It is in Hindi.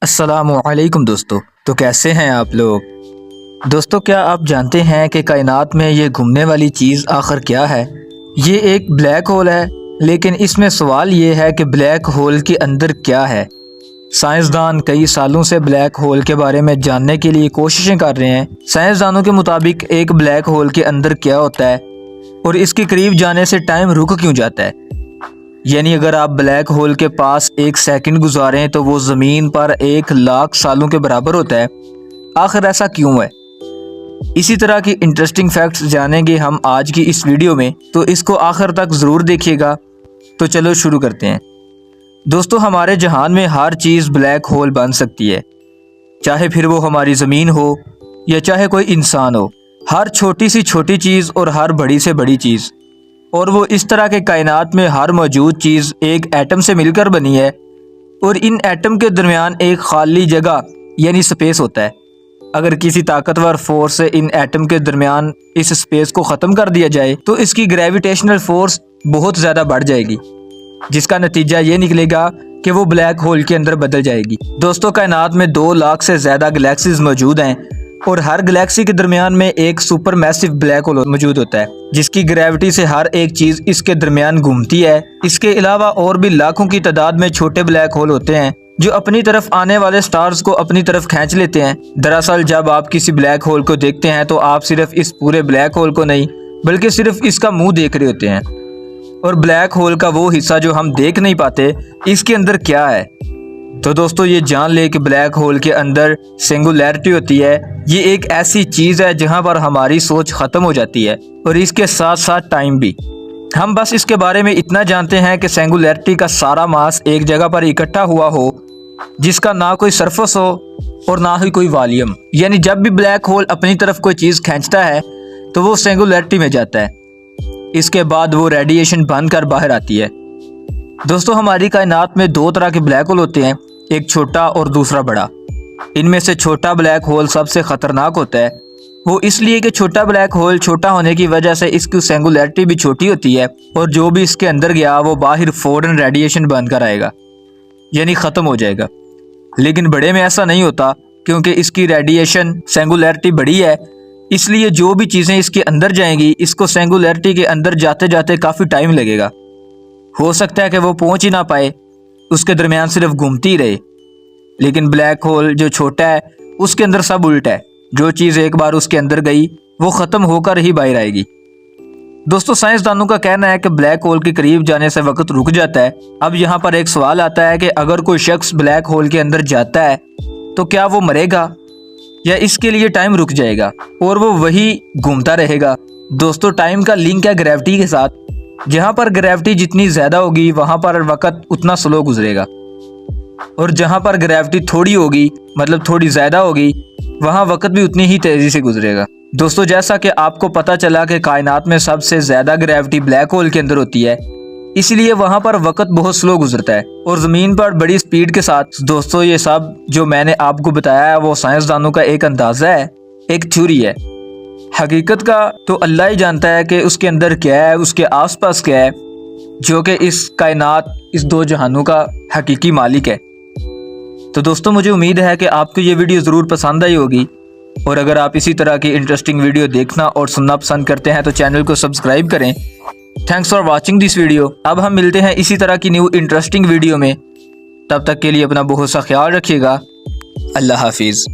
अस्सलामुअलैकुम दोस्तों। तो कैसे हैं आप लोग। दोस्तों, क्या आप जानते हैं कि कायनात में ये घूमने वाली चीज़ आखिर क्या है। ये एक ब्लैक होल है, लेकिन इसमें सवाल ये है कि ब्लैक होल के अंदर क्या है। साइंसदान कई सालों से ब्लैक होल के बारे में जानने के लिए कोशिशें कर रहे हैं। साइंसदानों के मुताबिक एक ब्लैक होल के अंदर क्या होता है और इसके करीब जाने से टाइम रुक क्यों जाता है। यानी अगर आप ब्लैक होल के पास एक सेकंड गुजारें तो वो ज़मीन पर 1,00,000 सालों के बराबर होता है। आखिर ऐसा क्यों है। इसी तरह की इंटरेस्टिंग फैक्ट्स जानेंगे हम आज की इस वीडियो में, तो इसको आखिर तक ज़रूर देखिएगा। तो चलो शुरू करते हैं। दोस्तों, हमारे जहान में हर चीज़ ब्लैक होल बन सकती है, चाहे फिर वो हमारी ज़मीन हो या चाहे कोई इंसान हो। हर छोटी से छोटी चीज़ और हर बड़ी से बड़ी चीज़, और वो इस तरह के कायनात में हर मौजूद चीज़ एक एटम से मिलकर बनी है, और इन एटम के दरमियान एक खाली जगह यानी स्पेस होता है। अगर किसी ताकतवर फोर्स से इन एटम के दरमियान इस स्पेस को ख़त्म कर दिया जाए तो इसकी ग्रेविटेशनल फोर्स बहुत ज़्यादा बढ़ जाएगी, जिसका नतीजा ये निकलेगा कि वो ब्लैक होल के अंदर बदल जाएगी। दोस्तों, कायनात में 2 लाख से ज़्यादा गैलेक्सीज मौजूद हैं, और हर गैलेक्सी के दरमियान में एक सुपर मैसिव ब्लैक होल मौजूद होता है, जिसकी ग्रेविटी से हर एक चीज़ इसके दरमियान घूमती है। इसके अलावा और भी लाखों की तादाद में छोटे ब्लैक होल होते हैं जो अपनी तरफ आने वाले स्टार्स को अपनी तरफ खींच लेते हैं। दरअसल जब आप किसी ब्लैक होल को देखते हैं तो आप सिर्फ इस पूरे ब्लैक होल को नहीं, बल्कि सिर्फ इसका मुंह देख रहे होते हैं। और ब्लैक होल का वो हिस्सा जो हम देख नहीं पाते, इसके अंदर क्या है। तो दोस्तों, ये जान ले कि ब्लैक होल के अंदर सिंगुलैरिटी होती है। ये एक ऐसी चीज़ है जहाँ पर हमारी सोच ख़त्म हो जाती है, और इसके साथ साथ टाइम भी। हम बस इसके बारे में इतना जानते हैं कि सिंगुलैरिटी का सारा मास एक जगह पर इकट्ठा हुआ हो, जिसका ना कोई सरफेस हो और ना ही कोई वॉल्यूम। यानी जब भी ब्लैक होल अपनी तरफ कोई चीज़ खींचता है तो वो सिंगुलैरिटी में जाता है। इसके बाद वो रेडिएशन बनकर बाहर आती है। दोस्तों, हमारी कायनात में 2 तरह के ब्लैक होल होते हैं, एक छोटा और दूसरा बड़ा। इनमें से छोटा ब्लैक होल सबसे ख़तरनाक होता है। वो इसलिए कि छोटा ब्लैक होल छोटा होने की वजह से इसकी सिंगुलैरिटी भी छोटी होती है, और जो भी इसके अंदर गया वो बाहर फ़ौरन रेडिएशन बनकर आएगा, यानी ख़त्म हो जाएगा। लेकिन बड़े में ऐसा नहीं होता, क्योंकि इसकी रेडिएशन सिंगुलैरिटी बड़ी है, इसलिए जो भी चीज़ें इसके अंदर जाएंगी इसको सिंगुलैरिटी के अंदर जाते जाते काफ़ी टाइम लगेगा। हो सकता है कि वो पहुंच ही ना पाए, उसके दरमियान सिर्फ घूमती ही रहे। लेकिन ब्लैक होल जो छोटा है उसके अंदर सब उल्टा है। जो चीज़ एक बार उसके अंदर गई वो ख़त्म होकर ही बाहर आएगी। दोस्तों, साइंसदानों का कहना है कि ब्लैक होल के करीब जाने से वक्त रुक जाता है। अब यहाँ पर एक सवाल आता है कि अगर कोई शख्स ब्लैक होल के अंदर जाता है तो क्या वो मरेगा, या इसके लिए टाइम रुक जाएगा और वो वही घूमता रहेगा। दोस्तों, टाइम का लिंक है ग्रेविटी के साथ। जहाँ पर ग्रेविटी जितनी ज़्यादा होगी वहाँ पर वक्त उतना स्लो गुजरेगा, और जहाँ पर ग्रेविटी थोड़ी होगी, मतलब थोड़ी ज़्यादा होगी, वहाँ वक्त भी उतनी ही तेज़ी से गुजरेगा। दोस्तों, जैसा कि आपको पता चला कि कायनात में सबसे ज़्यादा ग्रेविटी ब्लैक होल के अंदर होती है, इसलिए वहाँ पर वक्त बहुत स्लो गुजरता है और ज़मीन पर बड़ी स्पीड के साथ। दोस्तों, ये सब जो मैंने आपको बताया है वो साइंसदानों का एक अंदाज़ा है, एक थ्योरी है। हकीकत का तो अल्लाह ही जानता है कि उसके अंदर क्या है, उसके आसपास क्या है, जो कि इस कायनात, इस 2 जहानों का हकीकी मालिक है। तो दोस्तों, मुझे उम्मीद है कि आपको ये वीडियो ज़रूर पसंद आई होगी, और अगर आप इसी तरह की इंटरेस्टिंग वीडियो देखना और सुनना पसंद करते हैं तो चैनल को सब्सक्राइब करें। Thanks for watching this video. अब हम मिलते हैं इसी तरह की न्यू इंटरेस्टिंग वीडियो में। तब तक के लिए अपना बहुत सा ख्याल रखिएगा। अल्लाह हाफिज़।